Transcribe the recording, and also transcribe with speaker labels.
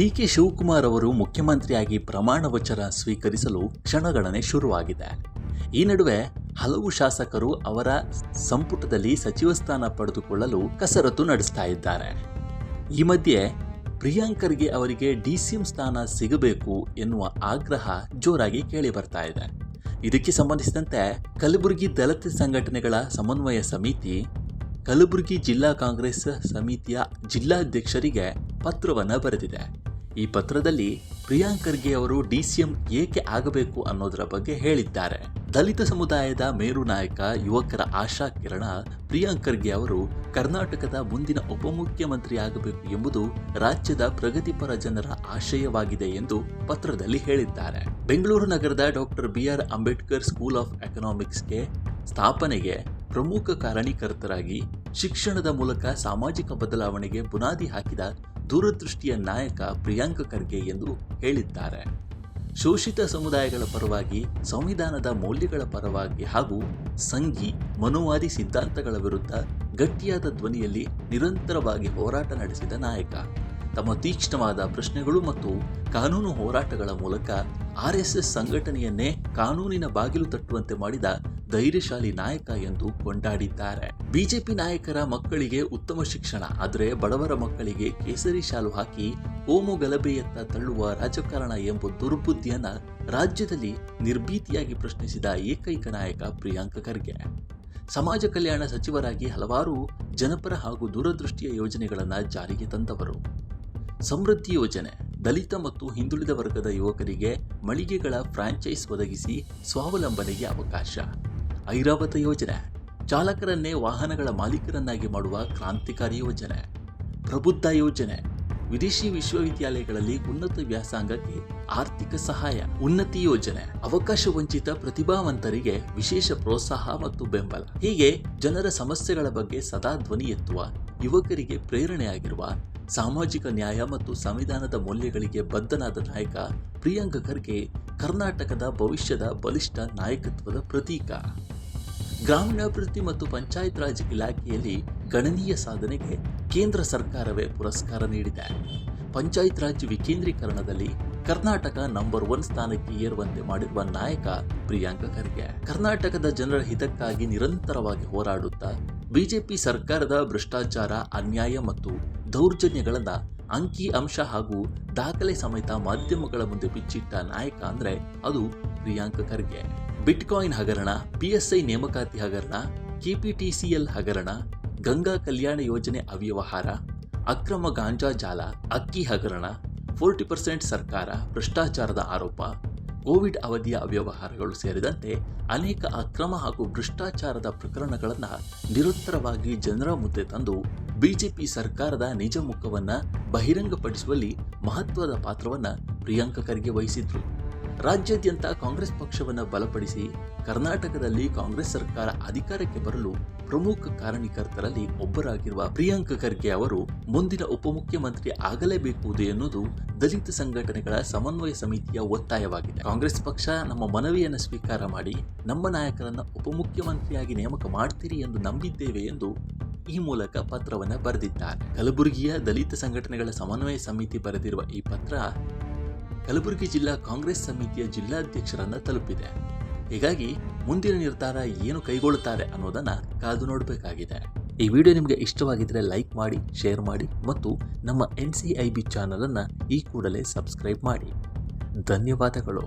Speaker 1: ಡಿ.ಕೆ. ಶಿವಕುಮಾರ್ ಅವರು ಮುಖ್ಯಮಂತ್ರಿಯಾಗಿ ಪ್ರಮಾಣ ವಚನ ಸ್ವೀಕರಿಸಲು ಕ್ಷಣಗಣನೆ ಶುರುವಾಗಿದೆ. ಈ ನಡುವೆ ಹಲವು ಶಾಸಕರು ಅವರ ಸಂಪುಟದಲ್ಲಿ ಸಚಿವ ಸ್ಥಾನ ಪಡೆದುಕೊಳ್ಳಲು ಕಸರತ್ತು ನಡೆಸ್ತಾ ಇದ್ದಾರೆ. ಈ ಮಧ್ಯೆ ಪ್ರಿಯಾಂಕ್ ಖರ್ಗೆ ಅವರಿಗೆ ಡಿಸಿಎಂ ಸ್ಥಾನ ಸಿಗಬೇಕು ಎನ್ನುವ ಆಗ್ರಹ ಜೋರಾಗಿ ಕೇಳಿ ಬರ್ತಾ ಇದೆ. ಇದಕ್ಕೆ ಸಂಬಂಧಿಸಿದಂತೆ ಕಲಬುರಗಿ ದಲಿತ ಸಂಘಟನೆಗಳ ಸಮನ್ವಯ ಸಮಿತಿ ಕಲಬುರಗಿ ಜಿಲ್ಲಾ ಕಾಂಗ್ರೆಸ್ ಸಮಿತಿಯ ಜಿಲ್ಲಾಧ್ಯಕ್ಷರಿಗೆ ಪತ್ರವನ್ನು ಬರೆದಿದೆ. ಈ ಪತ್ರದಲ್ಲಿ ಪ್ರಿಯಾಂಕ್ ಖರ್ಗೆ ಅವರು ಡಿಸಿಎಂ ಏಕೆ ಆಗಬೇಕು ಅನ್ನೋದರ ಬಗ್ಗೆ ಹೇಳಿದ್ದಾರೆ. ದಲಿತ ಸಮುದಾಯದ ಮೇರು ನಾಯಕ, ಯುವಕರ ಆಶಾ ಕಿರಣ ಪ್ರಿಯಾಂಕ್ ಖರ್ಗೆ ಅವರು ಕರ್ನಾಟಕದ ಮುಂದಿನ ಉಪಮುಖ್ಯಮಂತ್ರಿ ಆಗಬೇಕು ಎಂಬುದು ರಾಜ್ಯದ ಪ್ರಗತಿಪರ ಜನರ ಆಶಯವಾಗಿದೆ ಎಂದು ಪತ್ರದಲ್ಲಿ ಹೇಳಿದ್ದಾರೆ. ಬೆಂಗಳೂರು ನಗರದ doctor B R. Ambedkar school of ಎಕನಾಮಿಕ್ಸ್ಗೆ ಸ್ಥಾಪನೆಗೆ ಪ್ರಮುಖ ಕಾರಣೀಕರ್ತರಾಗಿ ಶಿಕ್ಷಣದ ಮೂಲಕ ಸಾಮಾಜಿಕ ಬದಲಾವಣೆಗೆ ಬುನಾದಿ ಹಾಕಿದ ದೂರದೃಷ್ಟಿಯ ನಾಯಕ ಪ್ರಿಯಾಂಕ್ ಖರ್ಗೆ ಎಂದು ಹೇಳಿದ್ದಾರೆ. ಶೋಷಿತ ಸಮುದಾಯಗಳ ಪರವಾಗಿ, ಸಂವಿಧಾನದ ಮೌಲ್ಯಗಳ ಪರವಾಗಿ ಹಾಗೂ ಸಂಘಿ ಮನುವಾದಿ ಸಿದ್ಧಾಂತಗಳ ವಿರುದ್ಧ ಗಟ್ಟಿಯಾದ ಧ್ವನಿಯಲ್ಲಿ ನಿರಂತರವಾಗಿ ಹೋರಾಟ ನಡೆಸಿದ ನಾಯಕ. ತಮ್ಮ ತೀಕ್ಷ್ಣವಾದ ಪ್ರಶ್ನೆಗಳು ಮತ್ತು ಕಾನೂನು ಹೋರಾಟಗಳ ಮೂಲಕ ಆರ್ಎಸ್ಎಸ್ ಸಂಘಟನೆಯನ್ನೇ ಕಾನೂನಿನ ಬಾಗಿಲು ತಟ್ಟುವಂತೆ ಮಾಡಿದ ಧೈರ್ಯಶಾಲಿ ನಾಯಕ ಎಂದು ಕೊಂಡಾಡಿದ್ದಾರೆ. ಬಿಜೆಪಿ ನಾಯಕರ ಮಕ್ಕಳಿಗೆ ಉತ್ತಮ ಶಿಕ್ಷಣ, ಆದರೆ ಬಡವರ ಮಕ್ಕಳಿಗೆ ಕೇಸರಿ ಶಾಲು ಹಾಕಿ ಕೋಮು ಗಲಭೆಯತ್ತ ತಳ್ಳುವ ರಾಜಕಾರಣ ಎಂಬ ದುರ್ಬುದ್ಧಿಯನ್ನ ರಾಜ್ಯದಲ್ಲಿ ನಿರ್ಭೀತಿಯಾಗಿ ಪ್ರಶ್ನಿಸಿದ ಏಕೈಕ ನಾಯಕ ಪ್ರಿಯಾಂಕ್ ಖರ್ಗೆ. ಸಮಾಜ ಕಲ್ಯಾಣ ಸಚಿವರಾಗಿ ಹಲವಾರು ಜನಪರ ಹಾಗೂ ದೂರದೃಷ್ಟಿಯ ಯೋಜನೆಗಳನ್ನು ಜಾರಿಗೆ ತಂದವರು. ಸಮೃದ್ಧಿ ಯೋಜನೆ, ದಲಿತ ಮತ್ತು ಹಿಂದುಳಿದ ವರ್ಗದ ಯುವಕರಿಗೆ ಮಳಿಗೆಗಳ ಫ್ರಾಂಚೈಸ್ ಒದಗಿಸಿ ಸ್ವಾವಲಂಬನೆಗೆ ಅವಕಾಶ. ಐರಾವತ ಯೋಜನೆ, ಚಾಲಕರನ್ನೇ ವಾಹನಗಳ ಮಾಲೀಕರನ್ನಾಗಿ ಮಾಡುವ ಕ್ರಾಂತಿಕಾರಿ ಯೋಜನೆ. ಪ್ರಬುದ್ಧ ಯೋಜನೆ, ವಿದೇಶಿ ವಿಶ್ವವಿದ್ಯಾಲಯಗಳಲ್ಲಿ ಉನ್ನತ ವ್ಯಾಸಂಗಕ್ಕೆ ಆರ್ಥಿಕ ಸಹಾಯ. ಉನ್ನತಿ ಯೋಜನೆ, ಅವಕಾಶ ವಂಚಿತ ಪ್ರತಿಭಾವಂತರಿಗೆ ವಿಶೇಷ ಪ್ರೋತ್ಸಾಹ ಮತ್ತು ಬೆಂಬಲ. ಹೀಗೆ ಜನರ ಸಮಸ್ಯೆಗಳ ಬಗ್ಗೆ ಸದಾ ಧ್ವನಿ ಎತ್ತುವ, ಯುವಕರಿಗೆ ಪ್ರೇರಣೆಯಾಗಿರುವ, ಸಾಮಾಜಿಕ ನ್ಯಾಯ ಮತ್ತು ಸಂವಿಧಾನದ ಮೌಲ್ಯಗಳಿಗೆ ಬದ್ಧನಾದ ನಾಯಕ ಪ್ರಿಯಾಂಕ್ ಖರ್ಗೆ ಕರ್ನಾಟಕದ ಭವಿಷ್ಯದ ಬಲಿಷ್ಠ ನಾಯಕತ್ವದ ಪ್ರತೀಕ. ಗ್ರಾಮೀಣಾಭಿವೃದ್ಧಿ ಮತ್ತು ಪಂಚಾಯತ್ ರಾಜ್ ಇಲಾಖೆಯಲ್ಲಿ ಗಣನೀಯ ಸಾಧನೆಗೆ ಕೇಂದ್ರ ಸರ್ಕಾರವೇ ಪುರಸ್ಕಾರ ನೀಡಿದೆ. ಪಂಚಾಯತ್ ರಾಜ್ ವಿಕೇಂದ್ರೀಕರಣದಲ್ಲಿ ಕರ್ನಾಟಕ ನಂಬರ್ 1 ಸ್ಥಾನಕ್ಕೆ ಏರುವಂತೆ ಮಾಡಿರುವ ನಾಯಕ ಪ್ರಿಯಾಂಕ್ ಖರ್ಗೆ. ಕರ್ನಾಟಕದ ಜನರ ಹಿತಕ್ಕಾಗಿ ನಿರಂತರವಾಗಿ ಹೋರಾಡುತ್ತಾ ಬಿಜೆಪಿ ಸರ್ಕಾರದ ಭ್ರಷ್ಟಾಚಾರ, ಅನ್ಯಾಯ ಮತ್ತು ದೌರ್ಜನ್ಯಗಳನ್ನ ಅಂಕಿ ಅಂಶ ಹಾಗೂ ದಾಖಲೆ ಸಮೇತ ಮಾಧ್ಯಮಗಳ ಮುಂದೆ ಬಿಚ್ಚಿಟ್ಟ ನಾಯಕ ಅಂದ್ರೆ ಅದು ಪ್ರಿಯಾಂಕ್ ಖರ್ಗೆ. ಬಿಟ್ಕಾಯಿನ್ ಹಗರಣ, PSI ನೇಮಕಾತಿ ಹಗರಣ, KPTCL ಹಗರಣ, ಗಂಗಾ ಕಲ್ಯಾಣ ಯೋಜನೆ ಅವ್ಯವಹಾರ, ಅಕ್ರಮ ಗಾಂಜಾ ಜಾಲ, ಅಕ್ಕಿ ಹಗರಣ, 40% ಸರ್ಕಾರ ಭ್ರಷ್ಟಾಚಾರದ ಆರೋಪ, ಕೋವಿಡ್ ಅವಧಿಯ ಅವ್ಯವಹಾರಗಳು ಸೇರಿದಂತೆ ಅನೇಕ ಅಕ್ರಮ ಹಾಗೂ ಭ್ರಷ್ಟಾಚಾರದ ಪ್ರಕರಣಗಳನ್ನು ನಿರಂತರವಾಗಿ ಜನರ ಮುಂದೆ ತಂದು ಬಿಜೆಪಿ ಸರ್ಕಾರದ ನಿಜ ಮುಖವನ್ನು ಬಹಿರಂಗಪಡಿಸುವಲ್ಲಿ ಮಹತ್ವದ ಪಾತ್ರವನ್ನು ಪ್ರಿಯಾಂಕ್ ಖರ್ಗೆ ವಹಿಸಿದ್ರು. ರಾಜ್ಯಾದ್ಯಂತ ಕಾಂಗ್ರೆಸ್ ಪಕ್ಷವನ್ನು ಬಲಪಡಿಸಿ ಕರ್ನಾಟಕದಲ್ಲಿ ಕಾಂಗ್ರೆಸ್ ಸರ್ಕಾರ ಅಧಿಕಾರಕ್ಕೆ ಬರಲು ಪ್ರಮುಖ ಕಾರಣೀಕರ್ತರಲ್ಲಿ ಒಬ್ಬರಾಗಿರುವ ಪ್ರಿಯಾಂಕ್ ಖರ್ಗೆ ಅವರು ಮುಂದಿನ ಉಪಮುಖ್ಯಮಂತ್ರಿ ಆಗಲೇಬೇಕು ಎನ್ನುವುದು ದಲಿತ ಸಂಘಟನೆಗಳ ಸಮನ್ವಯ ಸಮಿತಿಯ ಒತ್ತಾಯವಾಗಿದೆ. ಕಾಂಗ್ರೆಸ್ ಪಕ್ಷ ನಮ್ಮ ಮನವಿಯನ್ನು ಸ್ವೀಕಾರ ಮಾಡಿ ನಮ್ಮ ನಾಯಕರನ್ನ ಉಪಮುಖ್ಯಮಂತ್ರಿಯಾಗಿ ನೇಮಕ ಮಾಡ್ತೀರಿ ಎಂದು ನಂಬಿದ್ದೇವೆ ಎಂದು ಈ ಮೂಲಕ ಪತ್ರವನ್ನು ಬರೆದಿದ್ದಾರೆ. ಕಲಬುರಗಿಯ ದಲಿತ ಸಂಘಟನೆಗಳ ಸಮನ್ವಯ ಸಮಿತಿ ಬರೆದಿರುವ ಈ ಪತ್ರ ಕಲಬುರಗಿ ಜಿಲ್ಲಾ ಕಾಂಗ್ರೆಸ್ ಸಮಿತಿಯ ಜಿಲ್ಲಾಧ್ಯಕ್ಷರನ್ನ ತಲುಪಿದೆ. ಹೀಗಾಗಿ ಮುಂದಿನ ನಿರ್ಧಾರ ಏನು ಕೈಗೊಳ್ಳುತ್ತಾರೆ ಅನ್ನೋದನ್ನ ಕಾದು ನೋಡಬೇಕಾಗಿದೆ. ಈ ವಿಡಿಯೋ ನಿಮಗೆ ಇಷ್ಟವಾಗಿದ್ದರೆ ಲೈಕ್ ಮಾಡಿ, ಶೇರ್ ಮಾಡಿ ಮತ್ತು ನಮ್ಮ NCIB ಚಾನಲ್ ಅನ್ನು ಈ ಕೂಡಲೇ ಸಬ್ಸ್ಕ್ರೈಬ್ ಮಾಡಿ. ಧನ್ಯವಾದಗಳು.